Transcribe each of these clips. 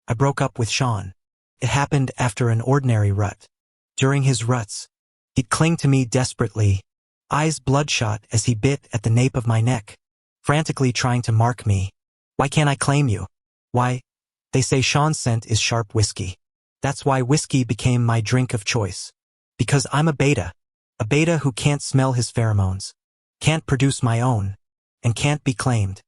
I broke up with Shawn. It happened after an ordinary rut. During his ruts, he'd cling to me desperately, eyes bloodshot as he bit at the nape of my neck, frantically trying to mark me. Why can't I claim you? Why? They say Shawn's scent is sharp whiskey. That's why whiskey became my drink of choice. Because I'm a beta who can't smell his pheromones, can't produce my own, and can't be claimed.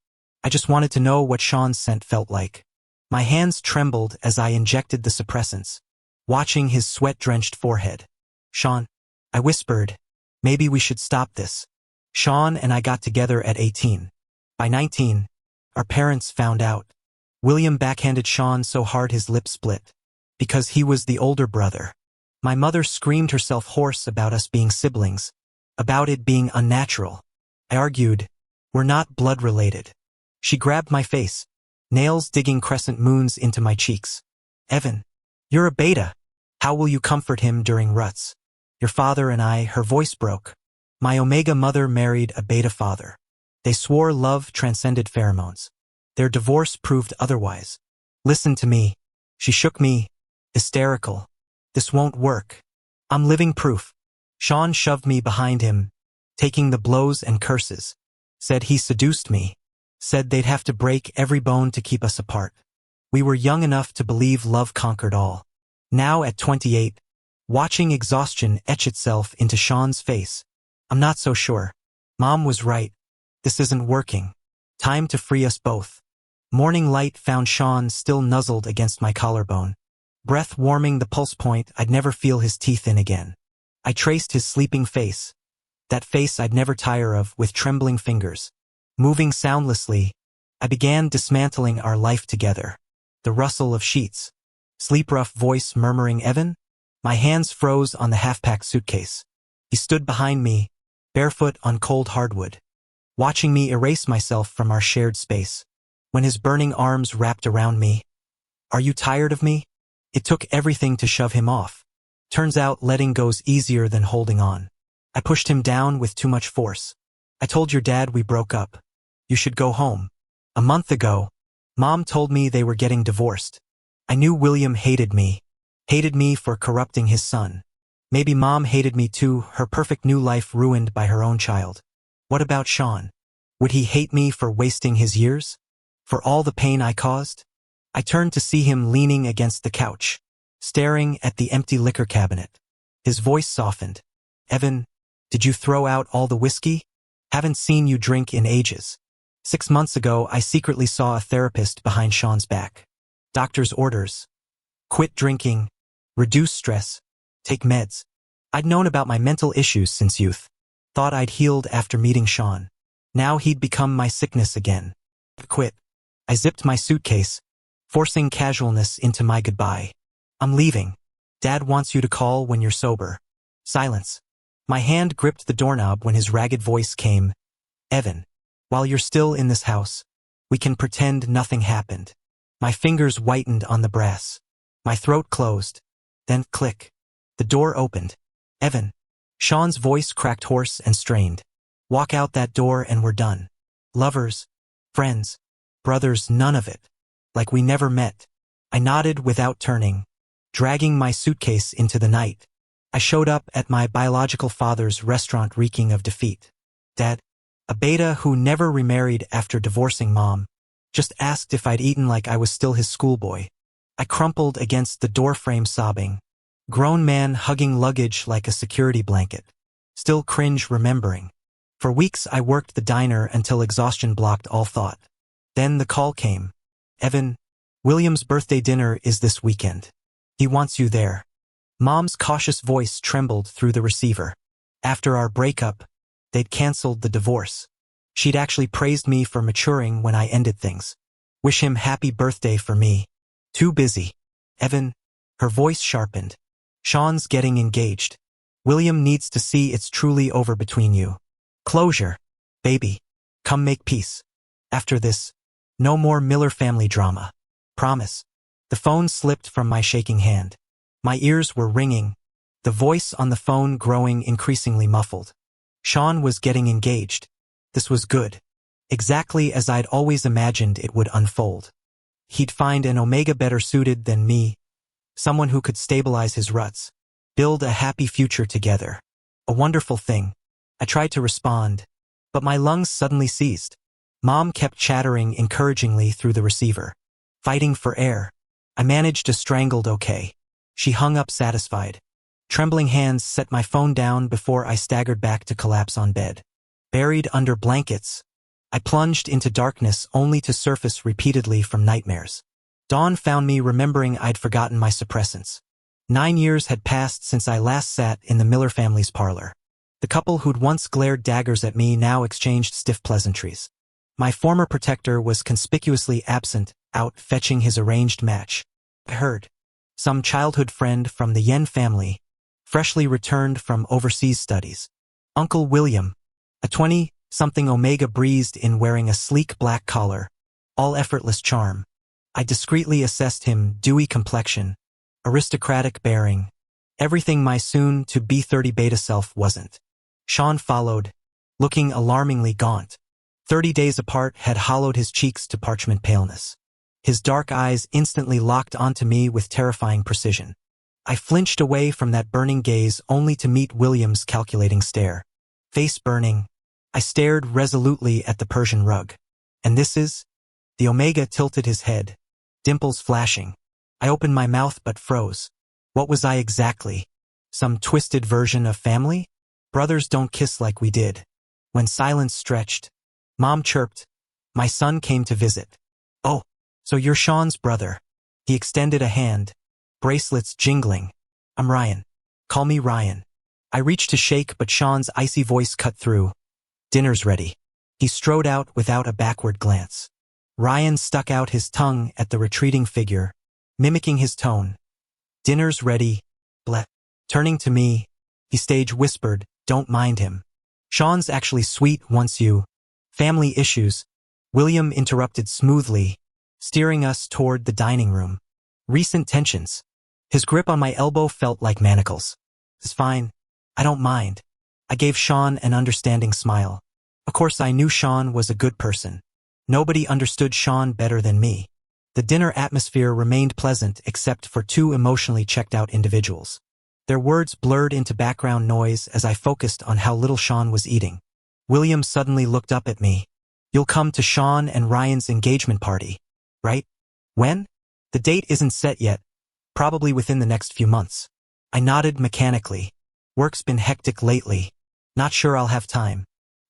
I just wanted to know what Shawn's scent felt like. My hands trembled as I injected the suppressants, watching his sweat-drenched forehead. Shawn, I whispered, maybe we should stop this. Shawn and I got together at 18. By 19, our parents found out. William backhanded Shawn so hard his lip split. Because he was the older brother. My mother screamed herself hoarse about us being siblings, about it being unnatural. I argued, we're not blood-related. She grabbed my face, nails digging crescent moons into my cheeks. Evan, you're a beta. How will you comfort him during ruts? Your father and I, her voice broke. My omega mother married a beta father. They swore love transcended pheromones. Their divorce proved otherwise. Listen to me. She shook me, hysterical. This won't work. I'm living proof. Shawn shoved me behind him, taking the blows and curses. Said he seduced me. Said they'd have to break every bone to keep us apart. We were young enough to believe love conquered all. Now at 28, watching exhaustion etch itself into Shawn's face, I'm not so sure. Mom was right. This isn't working. Time to free us both. Morning light found Shawn still nuzzled against my collarbone. Breath warming the pulse point I'd never feel his teeth in again. I traced his sleeping face. That face I'd never tire of with trembling fingers. Moving soundlessly, I began dismantling our life together. The rustle of sheets. Sleep-rough voice murmuring Evan? My hands froze on the half-packed suitcase. He stood behind me, barefoot on cold hardwood, watching me erase myself from our shared space. When his burning arms wrapped around me, "Are you tired of me?" It took everything to shove him off. Turns out letting go's easier than holding on. I pushed him down with too much force. I told your dad we broke up. You should go home. A month ago, Mom told me they were getting divorced. I knew William hated me for corrupting his son. Maybe Mom hated me too, her perfect new life ruined by her own child. What about Shawn? Would he hate me for wasting his years? For all the pain I caused? I turned to see him leaning against the couch, staring at the empty liquor cabinet. His voice softened. Evan, did you throw out all the whiskey? Haven't seen you drink in ages. 6 months ago, I secretly saw a therapist behind Shawn's back. Doctor's orders. Quit drinking. Reduce stress. Take meds. I'd known about my mental issues since youth. Thought I'd healed after meeting Shawn. Now he'd become my sickness again. Quit. I zipped my suitcase, forcing casualness into my goodbye. I'm leaving. Dad wants you to call when you're sober. Silence. My hand gripped the doorknob when his ragged voice came. Evan, while you're still in this house, we can pretend nothing happened. My fingers whitened on the brass. My throat closed. Then click. The door opened. Evan. Shawn's voice cracked hoarse and strained. Walk out that door and we're done. Lovers. Friends. Brothers, none of it. Like we never met. I nodded without turning, dragging my suitcase into the night. I showed up at my biological father's restaurant reeking of defeat. Dad, a beta who never remarried after divorcing Mom, just asked if I'd eaten like I was still his schoolboy. I crumpled against the doorframe sobbing. Grown man hugging luggage like a security blanket. Still cringe remembering. For weeks I worked the diner until exhaustion blocked all thought. Then the call came. Evan, William's birthday dinner is this weekend. He wants you there. Mom's cautious voice trembled through the receiver. After our breakup, they'd canceled the divorce. She'd actually praised me for maturing when I ended things. Wish him happy birthday for me. Too busy. Evan, her voice sharpened. Shawn's getting engaged. William needs to see it's truly over between you. Closure. Baby. Come make peace. After this, no more Miller family drama. Promise. The phone slipped from my shaking hand. My ears were ringing, the voice on the phone growing increasingly muffled. Shawn was getting engaged. This was good. Exactly as I'd always imagined it would unfold. He'd find an Omega better suited than me, someone who could stabilize his ruts, build a happy future together. A wonderful thing. I tried to respond, but my lungs suddenly seized. Mom kept chattering encouragingly through the receiver, fighting for air. I managed a strangled okay. She hung up satisfied. Trembling hands set my phone down before I staggered back to collapse on bed. Buried under blankets, I plunged into darkness only to surface repeatedly from nightmares. Dawn found me remembering I'd forgotten my suppressants. 9 years had passed since I last sat in the Miller family's parlor. The couple who'd once glared daggers at me now exchanged stiff pleasantries. My former protector was conspicuously absent, out fetching his arranged match. I heard. Some childhood friend from the Yen family, freshly returned from overseas studies. Uncle William, a 20-something Omega breezed in wearing a sleek black collar, all effortless charm. I discreetly assessed him, dewy complexion, aristocratic bearing, everything my soon-to-be 30 beta self wasn't. Shawn followed, looking alarmingly gaunt. 30 days apart had hollowed his cheeks to parchment paleness. His dark eyes instantly locked onto me with terrifying precision. I flinched away from that burning gaze only to meet William's calculating stare. Face burning, I stared resolutely at the Persian rug. And this is? The Omega tilted his head, dimples flashing. I opened my mouth but froze. What was I exactly? Some twisted version of family? Brothers don't kiss like we did. When silence stretched, Mom chirped. My son came to visit. Oh, so you're Shawn's brother. He extended a hand, bracelets jingling. I'm Ryan. Call me Ryan. I reached to shake but Shawn's icy voice cut through. Dinner's ready. He strode out without a backward glance. Ryan stuck out his tongue at the retreating figure, mimicking his tone. Dinner's ready, bleh. Turning to me, he stage whispered, don't mind him. Shawn's actually sweet once you. Family issues, William interrupted smoothly, steering us toward the dining room. Recent tensions. His grip on my elbow felt like manacles. It's fine. I don't mind. I gave Shawn an understanding smile. Of course I knew Shawn was a good person. Nobody understood Shawn better than me. The dinner atmosphere remained pleasant except for two emotionally checked-out individuals. Their words blurred into background noise as I focused on how little Shawn was eating. William suddenly looked up at me. You'll come to Shawn and Ryan's engagement party, right? When? The date isn't set yet. Probably within the next few months. I nodded mechanically. Work's been hectic lately. Not sure I'll have time.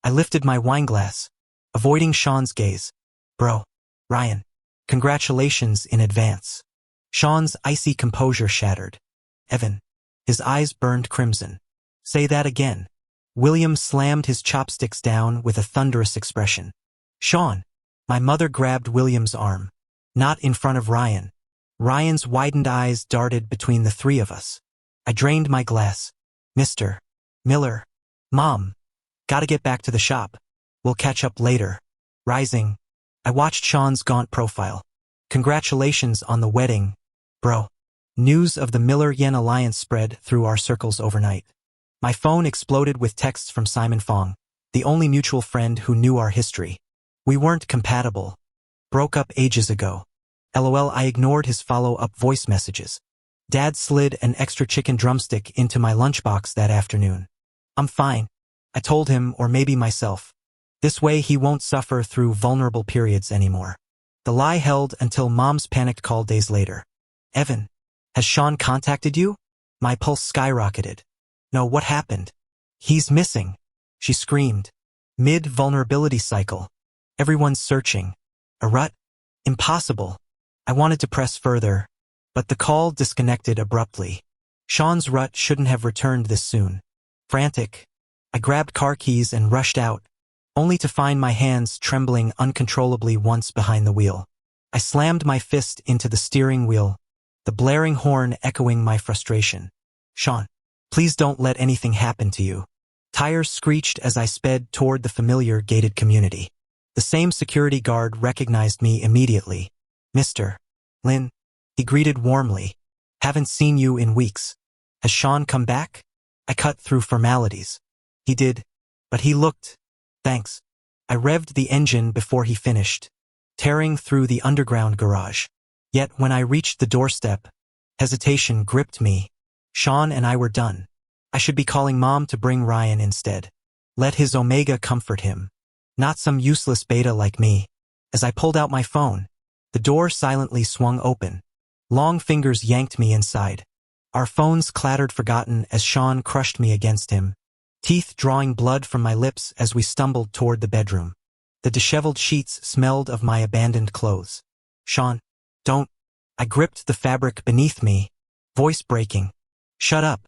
I lifted my wineglass, avoiding Shawn's gaze. Bro, Ryan, congratulations in advance. Shawn's icy composure shattered. Evan. His eyes burned crimson. Say that again. William slammed his chopsticks down with a thunderous expression. Shawn. My mother grabbed William's arm. Not in front of Ryan. Ryan's widened eyes darted between the three of us. I drained my glass. Mr. Miller. Mom. Gotta get back to the shop. We'll catch up later. Rising, I watched Shawn's gaunt profile. Congratulations on the wedding, bro. News of the Miller-Yen alliance spread through our circles overnight. My phone exploded with texts from Simon Fong, the only mutual friend who knew our history. We weren't compatible. Broke up ages ago. LOL. I ignored his follow-up voice messages. Dad slid an extra chicken drumstick into my lunchbox that afternoon. I'm fine, I told him, or maybe myself. This way he won't suffer through vulnerable periods anymore. The lie held until Mom's panicked call days later. Evan, has Shawn contacted you? My pulse skyrocketed. No, what happened? He's missing, she screamed. Mid-vulnerability cycle. Everyone's searching. A rut? Impossible. I wanted to press further, but the call disconnected abruptly. Shawn's rut shouldn't have returned this soon. Frantic, I grabbed car keys and rushed out, only to find my hands trembling uncontrollably once behind the wheel. I slammed my fist into the steering wheel, the blaring horn echoing my frustration. Shawn, please don't let anything happen to you. Tires screeched as I sped toward the familiar gated community. The same security guard recognized me immediately. Mr. Lin, he greeted warmly. Haven't seen you in weeks. Has Shawn come back? I cut through formalities. He did, but he looked. Thanks. I revved the engine before he finished. tearing through the underground garage. Yet when I reached the doorstep, hesitation gripped me. Shawn and I were done. I should be calling Mom to bring Ryan instead. Let his Omega comfort him. Not some useless beta like me. As I pulled out my phone, the door silently swung open. Long fingers yanked me inside. Our phones clattered forgotten as Shawn crushed me against him, teeth drawing blood from my lips as we stumbled toward the bedroom. The disheveled sheets smelled of my abandoned clothes. Shawn, don't. I gripped the fabric beneath me, voice breaking. Shut up.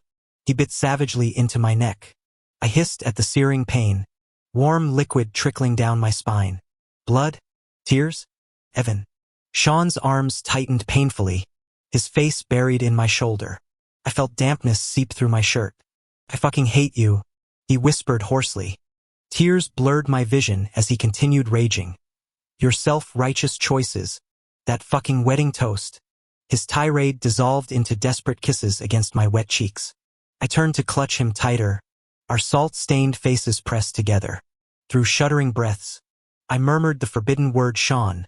He bit savagely into my neck. I hissed at the searing pain, warm liquid trickling down my spine. Blood? Tears? Evan. Shawn's arms tightened painfully, his face buried in my shoulder. I felt dampness seep through my shirt. I fucking hate you, he whispered hoarsely. Tears blurred my vision as he continued raging. Your self-righteous choices, that fucking wedding toast. His tirade dissolved into desperate kisses against my wet cheeks. I turned to clutch him tighter, our salt-stained faces pressed together. Through shuddering breaths, I murmured the forbidden word Shawn,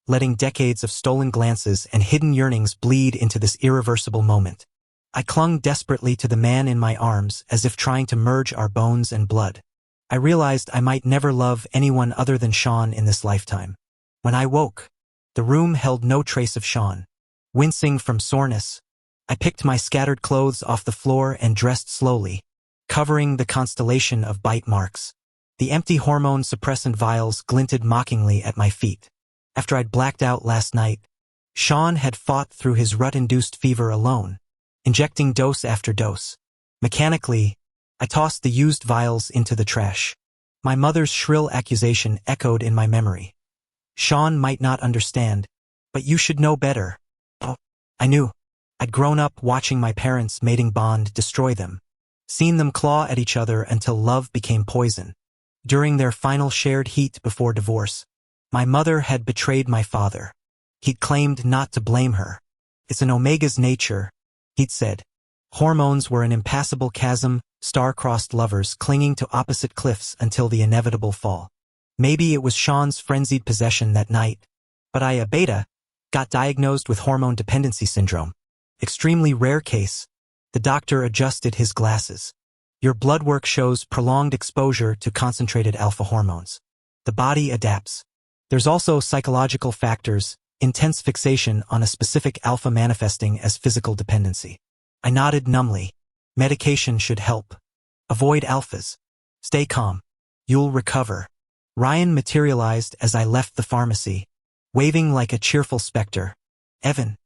letting decades of stolen glances and hidden yearnings bleed into this irreversible moment. I clung desperately to the man in my arms as if trying to merge our bones and blood. I realized I might never love anyone other than Shawn in this lifetime. When I woke, the room held no trace of Shawn. Wincing from soreness, I picked my scattered clothes off the floor and dressed slowly, covering the constellation of bite marks. The empty hormone suppressant vials glinted mockingly at my feet. After I'd blacked out last night, Shawn had fought through his rut-induced fever alone, injecting dose after dose. Mechanically, I tossed the used vials into the trash. My mother's shrill accusation echoed in my memory. Shawn might not understand, but you should know better. Oh, I knew. I'd grown up watching my parents' mating bond destroy them, seen them claw at each other until love became poison. During their final shared heat before divorce, my mother had betrayed my father. He'd claimed not to blame her. It's an Omega's nature, he'd said. Hormones were an impassable chasm, star-crossed lovers clinging to opposite cliffs until the inevitable fall. Maybe it was Shawn's frenzied possession that night, but I, a beta, got diagnosed with hormone dependency syndrome. Extremely rare case. The doctor adjusted his glasses. Your blood work shows prolonged exposure to concentrated alpha hormones. The body adapts. There's also psychological factors, intense fixation on a specific alpha manifesting as physical dependency. I nodded numbly. Medication should help. Avoid alphas. Stay calm. You'll recover. Ryan materialized as I left the pharmacy, waving like a cheerful specter. Evan.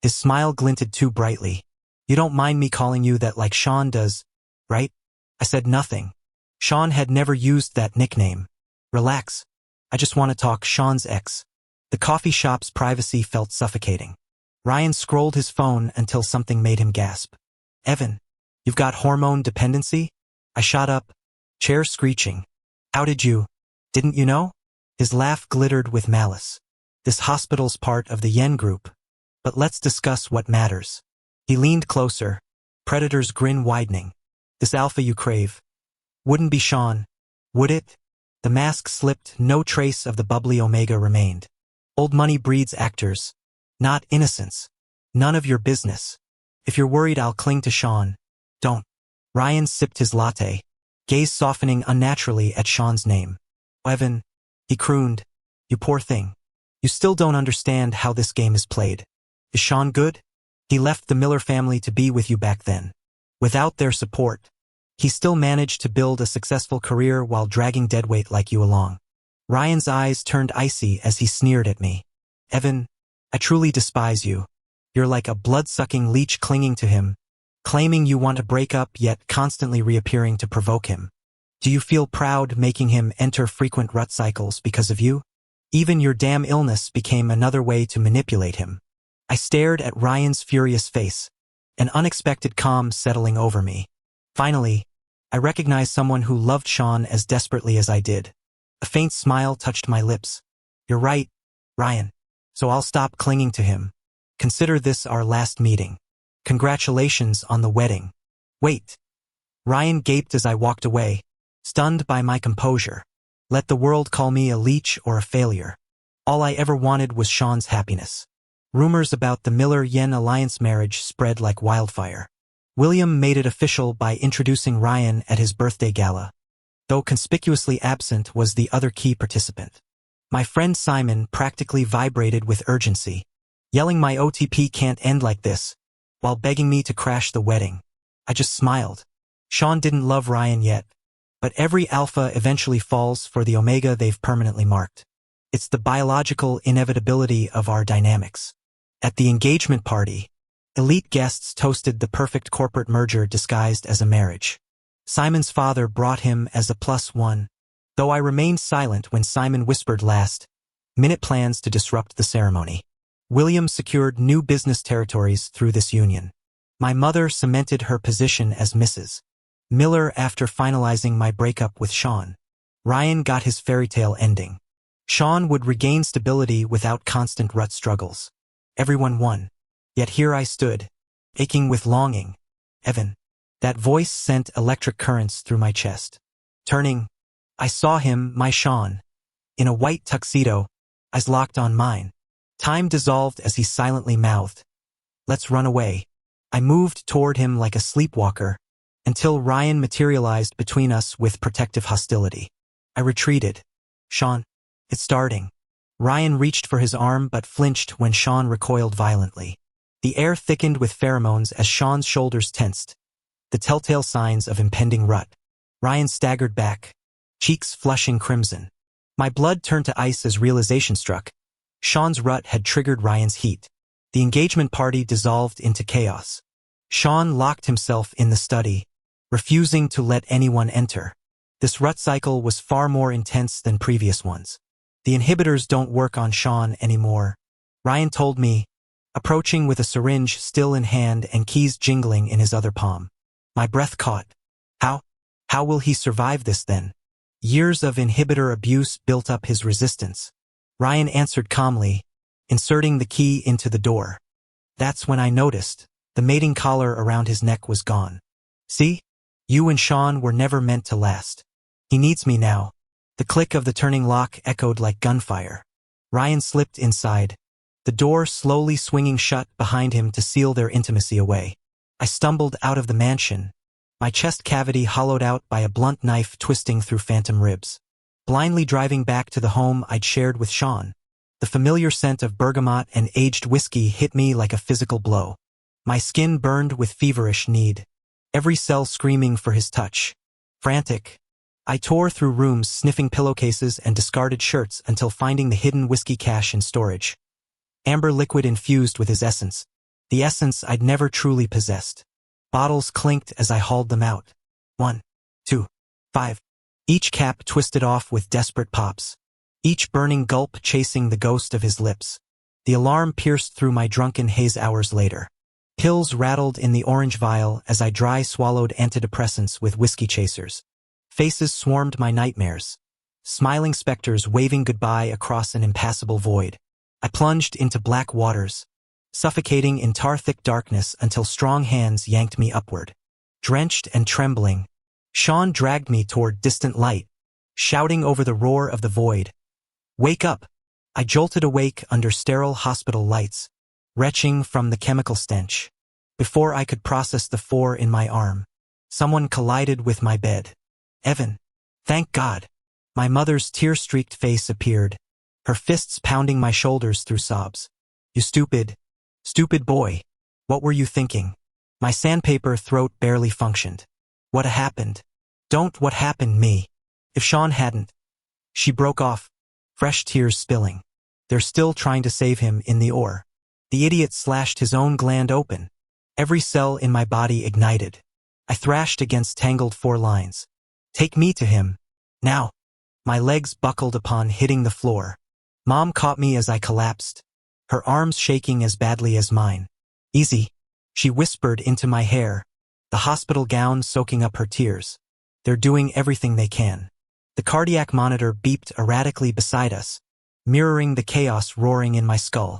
His smile glinted too brightly. You don't mind me calling you that like Shawn does, right? I said nothing. Shawn had never used that nickname. Relax. I just want to talk. Shawn's ex. The coffee shop's privacy felt suffocating. Ryan scrolled his phone until something made him gasp. Evan, you've got hormone dependency? I shot up, chair screeching. How did you? Didn't you know? His laugh glittered with malice. This hospital's part of the Yen group. But let's discuss what matters. He leaned closer, Predator's grin widening. This alpha you crave. Wouldn't be Shawn, would it? The mask slipped, no trace of the bubbly Omega remained. Old money breeds actors, not innocents. None of your business. If you're worried I'll cling to Shawn, don't. Ryan sipped his latte, gaze softening unnaturally at Shawn's name. Evan, he crooned, you poor thing. You still don't understand how this game is played. Is Shawn good? He left the Miller family to be with you back then. Without their support, he still managed to build a successful career while dragging deadweight like you along. Ryan's eyes turned icy as he sneered at me. Evan, I truly despise you. You're like a blood-sucking leech clinging to him, claiming you want to break up yet constantly reappearing to provoke him. Do you feel proud making him enter frequent rut cycles because of you? Even your damn illness became another way to manipulate him. I stared at Ryan's furious face, an unexpected calm settling over me. Finally, I recognized someone who loved Shawn as desperately as I did. A faint smile touched my lips. You're right, Ryan. So I'll stop clinging to him. Consider this our last meeting. Congratulations on the wedding. Wait. Ryan gaped as I walked away, stunned by my composure. Let the world call me a leech or a failure. All I ever wanted was Shawn's happiness. Rumors about the Miller-Yen alliance marriage spread like wildfire. William made it official by introducing Ryan at his birthday gala. Though conspicuously absent was the other key participant. My friend Simon practically vibrated with urgency, yelling my OTP can't end like this, while begging me to crash the wedding. I just smiled. Shawn didn't love Ryan yet, but every alpha eventually falls for the omega they've permanently marked. It's the biological inevitability of our dynamics. At the engagement party, elite guests toasted the perfect corporate merger disguised as a marriage. Simon's father brought him as a +1, though I remained silent when Simon whispered last-minute plans to disrupt the ceremony. William secured new business territories through this union. My mother cemented her position as Mrs. Miller after finalizing my breakup with Shawn. Ryan got his fairy tale ending. Shawn would regain stability without constant rut struggles. Everyone won. Yet here I stood, aching with longing. Evan. That voice sent electric currents through my chest. Turning, I saw him, my Shawn. In a white tuxedo, eyes locked on mine. Time dissolved as he silently mouthed, "Let's run away." I moved toward him like a sleepwalker, until Ryan materialized between us with protective hostility. I retreated. "Shawn, it's starting." Ryan reached for his arm but flinched when Shawn recoiled violently. The air thickened with pheromones as Shawn's shoulders tensed, the telltale signs of impending rut. Ryan staggered back, cheeks flushing crimson. My blood turned to ice as realization struck. Shawn's rut had triggered Ryan's heat. The engagement party dissolved into chaos. Shawn locked himself in the study, refusing to let anyone enter. This rut cycle was far more intense than previous ones. "The inhibitors don't work on Shawn anymore," Ryan told me, approaching with a syringe still in hand and keys jingling in his other palm. My breath caught. How will he survive this then? Years of inhibitor abuse built up his resistance. Ryan answered calmly, inserting the key into the door. That's when I noticed the mating collar around his neck was gone. "See? You and Shawn were never meant to last. He needs me now." The click of the turning lock echoed like gunfire. Ryan slipped inside, the door slowly swinging shut behind him to seal their intimacy away. I stumbled out of the mansion, my chest cavity hollowed out by a blunt knife twisting through phantom ribs. Blindly driving back to the home I'd shared with Shawn, the familiar scent of bergamot and aged whiskey hit me like a physical blow. My skin burned with feverish need, every cell screaming for his touch. Frantic, I tore through rooms sniffing pillowcases and discarded shirts until finding the hidden whiskey cache in storage. Amber liquid infused with his essence, the essence I'd never truly possessed. Bottles clinked as I hauled them out. 1, 2, 5. Each cap twisted off with desperate pops, each burning gulp chasing the ghost of his lips. The alarm pierced through my drunken haze hours later. Pills rattled in the orange vial as I dry swallowed antidepressants with whiskey chasers. Faces swarmed my nightmares, smiling specters waving goodbye across an impassable void. I plunged into black waters, suffocating in tar-thick darkness until strong hands yanked me upward. Drenched and trembling, Shawn dragged me toward distant light, shouting over the roar of the void, "Wake up!" I jolted awake under sterile hospital lights, retching from the chemical stench. Before I could process the 4 in my arm, someone collided with my bed. "Evan, thank God." My mother's tear-streaked face appeared, her fists pounding my shoulders through sobs. "You stupid boy. What were you thinking?" My sandpaper throat barely functioned. "What happened?" What happened me? If Shawn hadn't." She broke off, fresh tears spilling. "They're still trying to save him in the OR. The idiot slashed his own gland open." Every cell in my body ignited. I thrashed against tangled 4 lines. "Take me to him. Now." My legs buckled upon hitting the floor. Mom caught me as I collapsed, her arms shaking as badly as mine. "Easy," she whispered into my hair, the hospital gown soaking up her tears. "They're doing everything they can." The cardiac monitor beeped erratically beside us, mirroring the chaos roaring in my skull.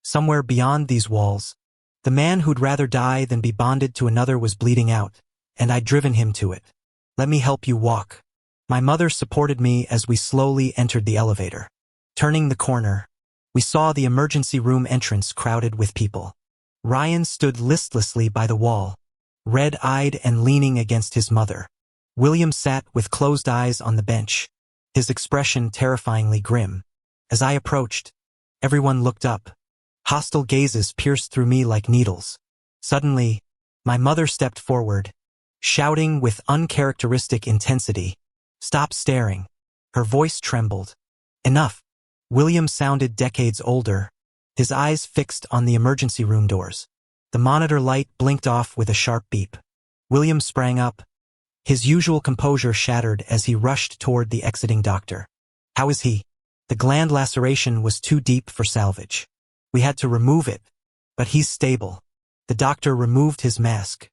Somewhere beyond these walls, the man who'd rather die than be bonded to another was bleeding out, and I'd driven him to it. "Let me help you walk." My mother supported me as we slowly entered the elevator. Turning the corner, we saw the emergency room entrance crowded with people. Ryan stood listlessly by the wall, red-eyed and leaning against his mother. William sat with closed eyes on the bench, his expression terrifyingly grim. As I approached, everyone looked up. Hostile gazes pierced through me like needles. Suddenly, my mother stepped forward, shouting with uncharacteristic intensity, "Stop staring." Her voice trembled. Enough. William sounded decades older, his eyes fixed on the emergency room doors. The monitor light blinked off with a sharp beep. William sprang up, his usual composure shattered as he rushed toward the exiting doctor. "How is he?" The gland laceration was too deep for salvage. "We had to remove it, but he's stable." The doctor removed his mask,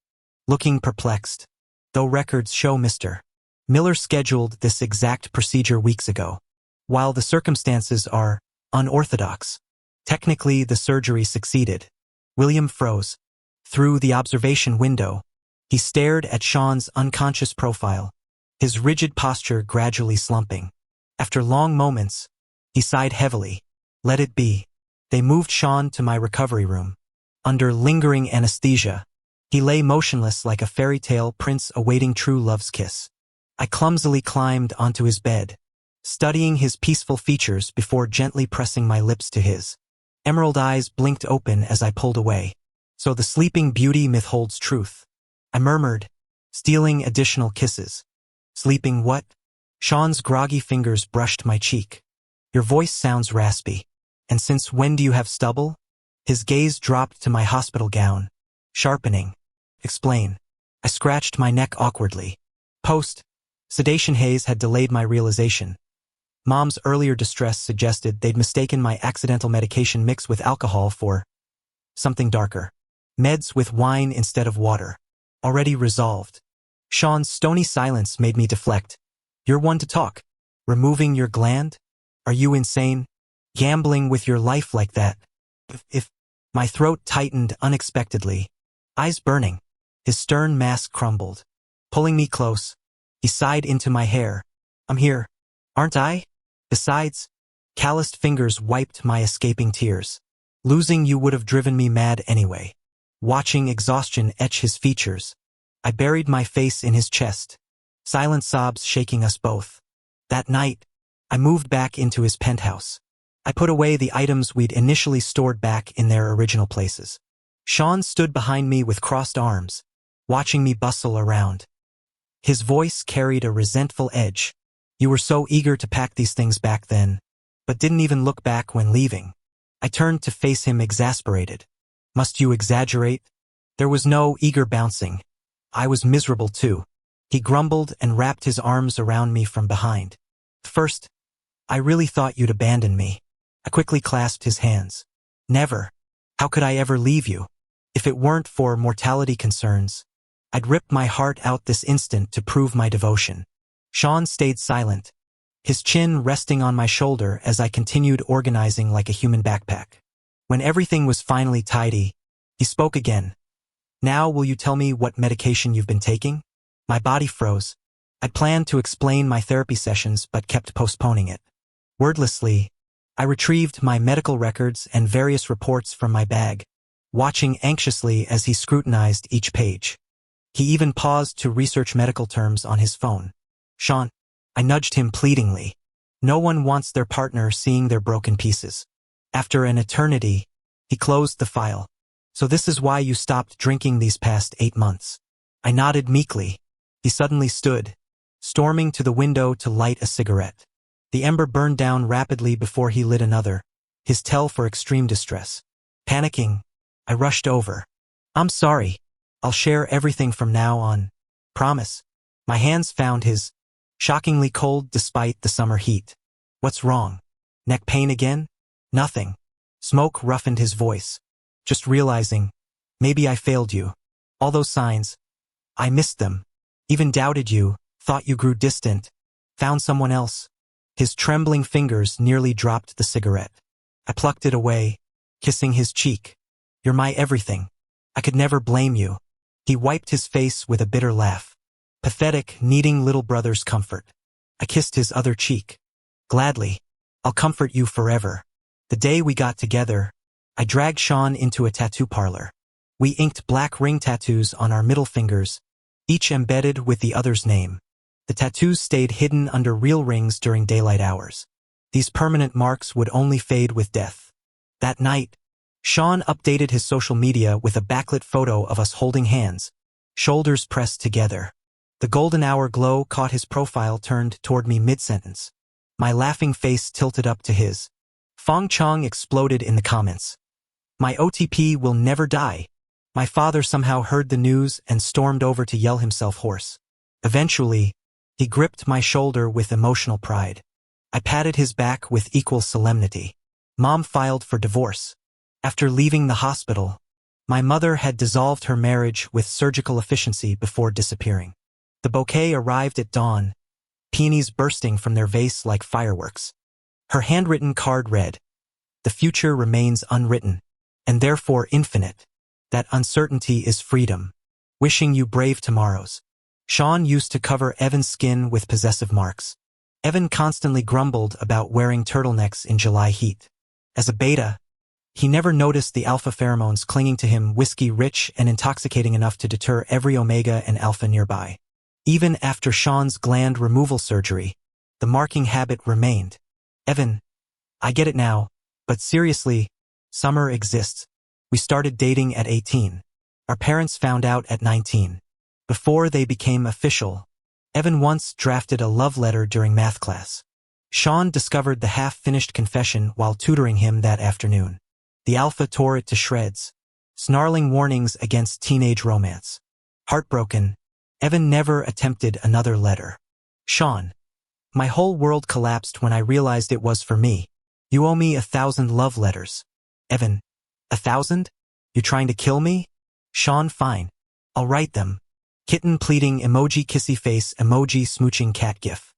looking perplexed. "Though records show Mr. Miller scheduled this exact procedure weeks ago. While the circumstances are unorthodox, technically the surgery succeeded." William froze. Through the observation window, he stared at Shawn's unconscious profile, his rigid posture gradually slumping. After long moments, he sighed heavily. "Let it be." They moved Shawn to my recovery room. Under lingering anesthesia, he lay motionless like a fairy tale prince awaiting true love's kiss. I clumsily climbed onto his bed, studying his peaceful features before gently pressing my lips to his. Emerald eyes blinked open as I pulled away. "So the sleeping beauty myth holds truth," I murmured, stealing additional kisses. "Sleeping what?" Shawn's groggy fingers brushed my cheek. "Your voice sounds raspy. And since when do you have stubble?" His gaze dropped to my hospital gown, sharpening. "Explain." I scratched my neck awkwardly. Sedation haze had delayed my realization. Mom's earlier distress suggested they'd mistaken my accidental medication mix with alcohol for something darker. Meds with wine instead of water. Already resolved. Shawn's stony silence made me deflect. "You're one to talk. Removing your gland? Are you insane? Gambling with your life like that?" If my throat tightened unexpectedly, eyes burning, his stern mask crumbled. Pulling me close, he sighed into my hair. "I'm here, aren't I? Besides," calloused fingers wiped my escaping tears. "Losing you would have driven me mad anyway." Watching exhaustion etch his features, I buried my face in his chest, silent sobs shaking us both. That night, I moved back into his penthouse. I put away the items we'd initially stored back in their original places. Shawn stood behind me with crossed arms, watching me bustle around. His voice carried a resentful edge. "You were so eager to pack these things back then, but didn't even look back when leaving." I turned to face him exasperated. "Must you exaggerate?" There was no eager bouncing. I was miserable too. He grumbled and wrapped his arms around me from behind. "First, I really thought you'd abandon me." I quickly clasped his hands. "Never. How could I ever leave you? If it weren't for mortality concerns, I'd rip my heart out this instant to prove my devotion." Shawn stayed silent, his chin resting on my shoulder as I continued organizing like a human backpack. When everything was finally tidy, he spoke again. "Now will you tell me what medication you've been taking?" My body froze. I'd planned to explain my therapy sessions but kept postponing it. Wordlessly, I retrieved my medical records and various reports from my bag, watching anxiously as he scrutinized each page. He even paused to research medical terms on his phone. "Shawn," I nudged him pleadingly. "No one wants their partner seeing their broken pieces." After an eternity, he closed the file. "So this is why you stopped drinking these past 8 months." I nodded meekly. He suddenly stood, storming to the window to light a cigarette. The ember burned down rapidly before he lit another, his tell for extreme distress. Panicking, I rushed over. "I'm sorry. I'll share everything from now on. Promise." My hands found his, shockingly cold despite the summer heat. "What's wrong? Neck pain again?" "Nothing." Smoke roughened his voice. "Just realizing, maybe I failed you. All those signs, I missed them. Even doubted you, thought you grew distant, found someone else." His trembling fingers nearly dropped the cigarette. I plucked it away, kissing his cheek. "You're my everything. I could never blame you." He wiped his face with a bitter laugh. Pathetic, needing little brother's comfort. I kissed his other cheek. "Gladly." I'll comfort you forever. The day we got together, I dragged Shawn into a tattoo parlor. We inked black ring tattoos on our middle fingers, each embedded with the other's name. The tattoos stayed hidden under real rings during daylight hours. These permanent marks would only fade with death. That night, Shawn updated his social media with a backlit photo of us holding hands, shoulders pressed together. The golden hour glow caught his profile turned toward me mid-sentence. My laughing face tilted up to his. Fong Chong exploded in the comments. My OTP will never die. My father somehow heard the news and stormed over to yell himself hoarse. Eventually, he gripped my shoulder with emotional pride. I patted his back with equal solemnity. Mom filed for divorce. After leaving the hospital, my mother had dissolved her marriage with surgical efficiency before disappearing. The bouquet arrived at dawn, peonies bursting from their vase like fireworks. Her handwritten card read, "The future remains unwritten, and therefore infinite. That uncertainty is freedom. Wishing you brave tomorrows." Shawn used to cover Evan's skin with possessive marks. Evan constantly grumbled about wearing turtlenecks in July heat. As a beta, he never noticed the alpha pheromones clinging to him, whiskey-rich and intoxicating enough to deter every omega and alpha nearby. Even after Shawn's gland removal surgery, the marking habit remained. Evan, I get it now, but seriously, summer exists. We started dating at 18. Our parents found out at 19. Before they became official, Evan once drafted a love letter during math class. Shawn discovered the half-finished confession while tutoring him that afternoon. The alpha tore it to shreds, snarling warnings against teenage romance. Heartbroken, Evan never attempted another letter. Shawn, my whole world collapsed when I realized it was for me. You owe me 1,000 love letters. Evan, 1,000? You trying to kill me? Shawn, fine. I'll write them. Kitten pleading emoji kissy face emoji smooching cat gif.